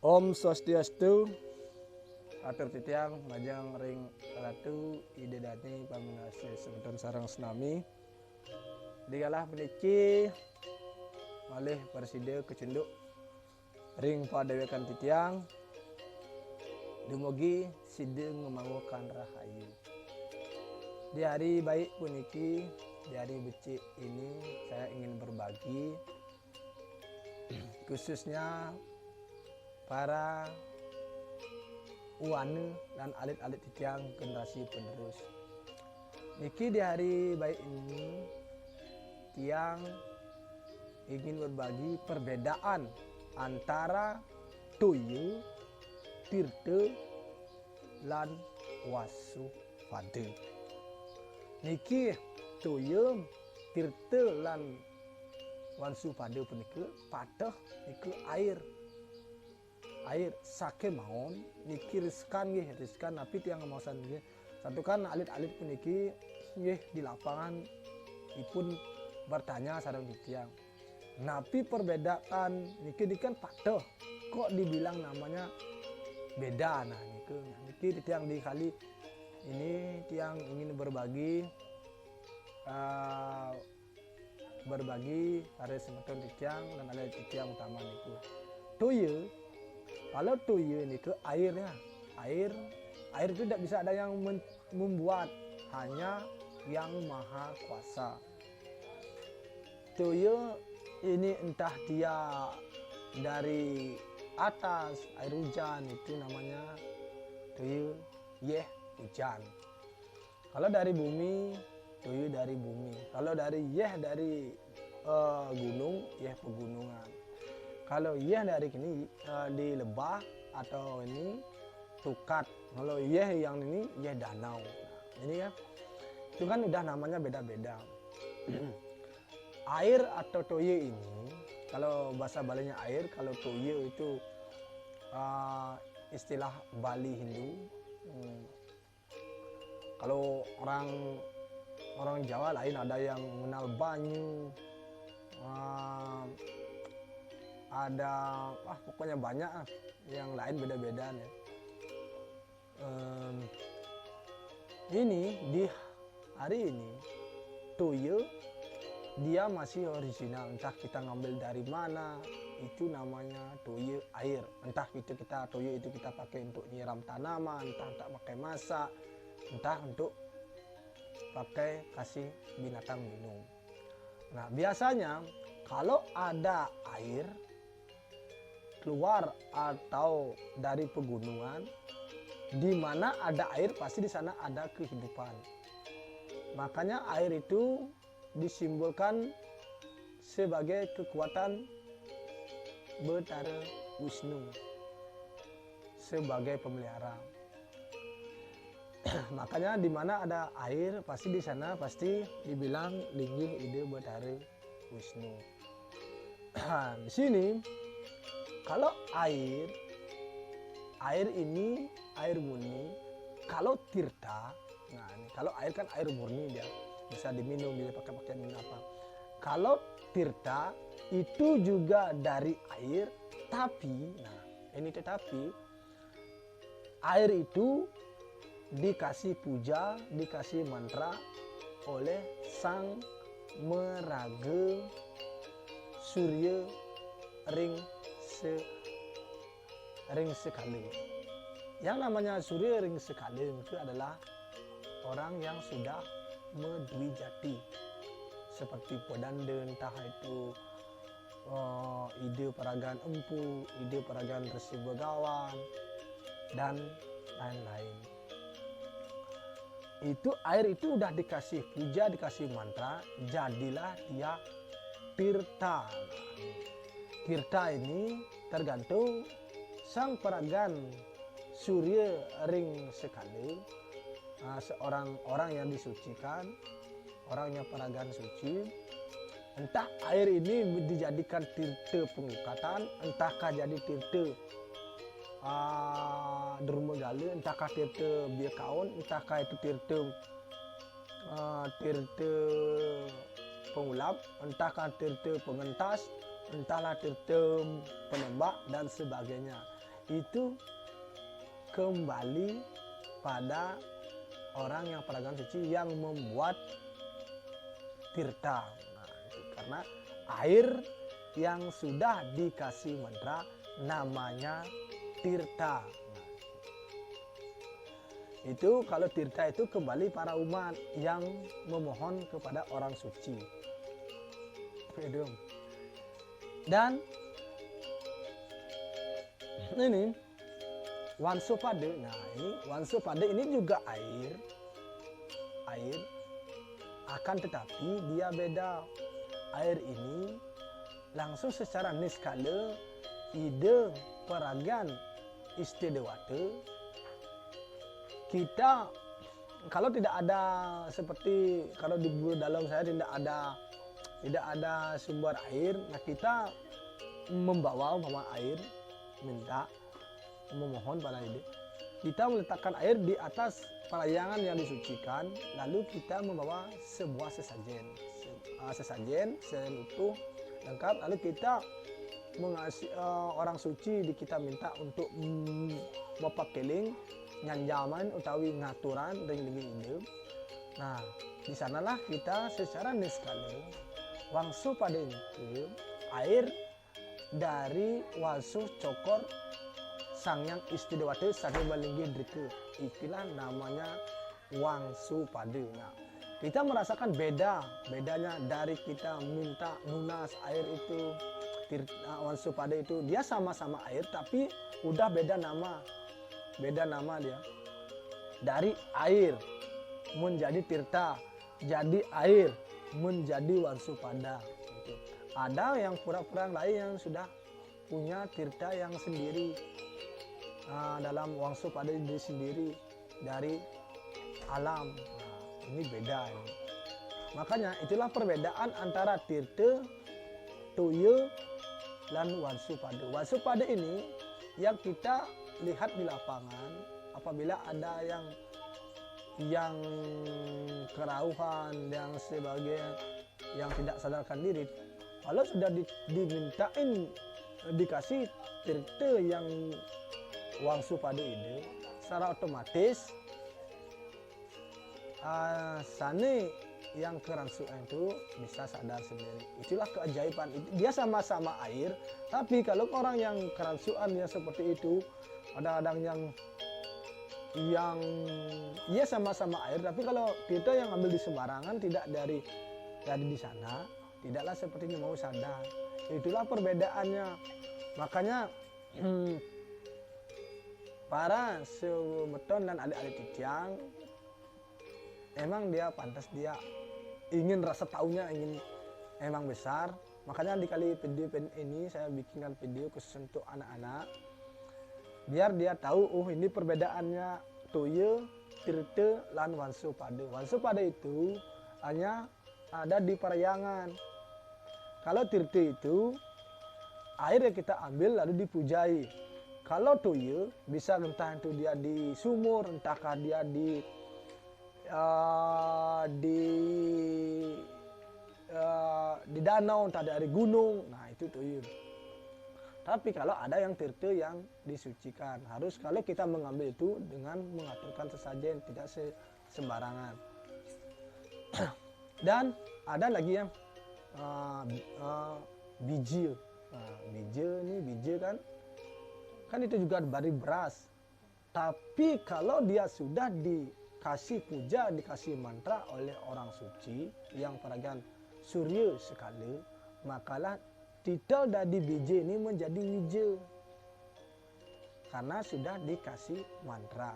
Om Swastiastu, atur titiang majang ring ratu ide dani pamanase semeton sarang senami. Digalah meniki malih preside kecenduk ring padewekan titiang. Dumugi sideng memangukan rahayu. Di hari baik puniki, di hari becik ini saya ingin berbagi khususnya para uwane dan alit-alit titiang generasi penerus. Niki di hari baik ini tiang ingin berbagi perbedaan antara toyo, tirte, lan wasu pade. Niki toyo, tirte, lan wasu pade punika patah niku air sake maun niki riskan tapi tiang ngemasan nggih satu kan alit-alit puniki nggih di lapangan ipun bertanya sareng tiang napi perbedaan niki dikan padoh kok dibilang namanya beda. Nah niki tiang di kali ini tiang ingin berbagi pada semeton tiang dan ada tiang utama niku toyo. Kalau toyo ini ke airnya, air itu tidak bisa ada yang membuat, hanya yang maha kuasa. Toyo ini entah dia dari atas air hujan itu namanya toyo hujan. Kalau dari bumi, toyo dari bumi. Kalau dari dari gunung, pegunungan. Kalau dari ini di lebah atau ini tukat. Kalau yang ini danau. Nah, ini ya, itu kan udah namanya beda-beda. Air atau toyo ini, kalau bahasa Balinya air, kalau toyo itu istilah Bali Hindu. Kalau orang Jawa lain ada yang mengenal banyu. Ada pokoknya banyak yang lain beda-beda ya. Ini di hari ini toyo dia masih original, entah kita ngambil dari mana itu namanya toyo air, entah kita toyo itu kita pakai untuk nyiram tanaman, entah untuk pakai masak, entah untuk pakai kasih binatang minum. Nah biasanya kalau ada air keluar atau dari pegunungan, di mana ada air pasti di sana ada kehidupan. Makanya air itu disimbolkan sebagai kekuatan Betara Wisnu sebagai pemelihara. Makanya di mana ada air pasti di sana pasti dibilang linggih ide Betara Wisnu. Di sini kalau air ini air murni. Kalau tirta, nah ini kalau air kan air murni dia bisa diminum, bisa pakai minum apa. Kalau tirta itu juga dari air, tapi nah ini tetapi air itu dikasih puja, dikasih mantra oleh sang meraga Surya ring sekali. Yang namanya Surya ring sekali itu adalah orang yang sudah medwi jati, seperti podande, entah itu ide peragaan empu, ide peragaan Resi Begawan, dan lain-lain. Itu air itu udah dikasih puja, dikasih mantra, jadilah dia tirta. Tirta ini tergantung sang peragan Surya ring sekali, seorang orang yang disucikan, orang yang peragan suci. Entah air ini dijadikan tirta pengukatan, entahkah jadi tirta dermegala, entahkah tirta biakaun, entahkah itu tirta pengulap, entahkah tirta pengentas, entahlah tirta penembak dan sebagainya. itu kembali pada orang yang peragan suci yang membuat tirta. Nah, itu karena air yang sudah dikasih mantra namanya tirta. Nah, itu kalau tirta itu kembali para umat yang memohon kepada orang suci. Dan ini Wansupada. Nah, ini Wansupada ini juga air. Akan tetapi dia beda. Air ini langsung secara niskala ide peragan istidewata. Kita kalau tidak ada seperti kalau di guru dalam saya tidak ada sumber air, nah kita membawa air, minta memohon pada ide. Kita meletakkan air di atas pelayangan yang disucikan, lalu kita membawa sebuah sesajen utuh lengkap, lalu kita mengasih orang suci kita minta untuk mepakeling nyanjaman utawi ngaturan dengan ide. Nah, di sanalah kita secara niskala Wansupada itu air dari Wasu Cokor Sangyang Istidewata Sade Balinggi Drike, itulah namanya Wansupada. Nah, kita merasakan bedanya dari kita minta nunas air itu Wansupada itu, dia sama-sama air tapi udah beda nama dia. Dari air menjadi tirta, jadi air menjadi Wansupada. Gitu. Ada yang pura-pura lain yang sudah punya tirta yang sendiri. Dalam Wansupada itu sendiri dari alam. Nah, ini beda ini. Makanya itulah perbedaan antara tirta, toya, dan Wansupada. Wansupada ini yang kita lihat di lapangan apabila ada yang kerauhan, yang sebagai yang tidak sadarkan diri, kalau sudah dimintain dikasih tirta yang Wansupada ini, secara otomatis sana yang keransuan itu bisa sadar sendiri. Itulah keajaiban. Dia sama-sama air, tapi kalau orang yang keransuan yang seperti itu, kadang-kadang yang ia sama-sama air, tapi kalau kita yang ambil di sembarangan, tidak dari di sana, tidaklah seperti mau sadar. Itulah perbedaannya. Makanya para semeton dan adik-adik titiang emang dia pantas, dia ingin rasa taunya emang besar. Makanya di kali video ini saya bikinkan video khusus untuk anak-anak biar dia tahu, oh ini perbedaannya toya, tirta, dan Wansupada. Wansupada itu hanya ada di parayangan. Kalau tirta itu air yang kita ambil lalu dipujai. Kalau toya bisa entah itu dia di sumur, entahkah dia di danau, entah dari gunung. Nah, itu toya. Tapi kalau ada yang tirta yang disucikan, harus kalau kita mengambil itu dengan mengaturkan sesajen, tidak sembarangan. Dan ada lagi yang biji. Nah, biji kan itu juga dari beras. Tapi kalau dia sudah dikasih puja, dikasih mantra oleh orang suci yang peragan surya sekali, makalah titel dari biji ini menjadi wija karena sudah dikasih mantra.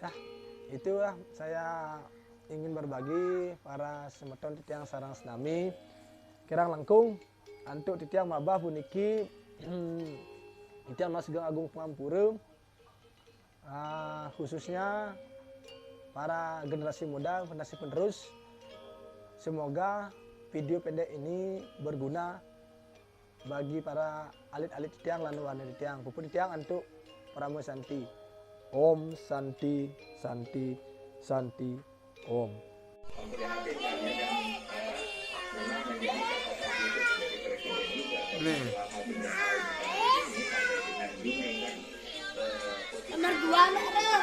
Nah, itulah saya ingin berbagi para semeton titiang sarang senami kirang langkung untuk titiang mabah puniki titiang Mas Sugeng Agung Pengampura, khususnya para generasi muda, generasi penerus. Semoga video pendek ini berguna bagi para alit-alit titiang lan wana titiang, puput titiang untuk Pramo Santi. Om Santi Santi Santi Om. Nih. Nomor 2 merah.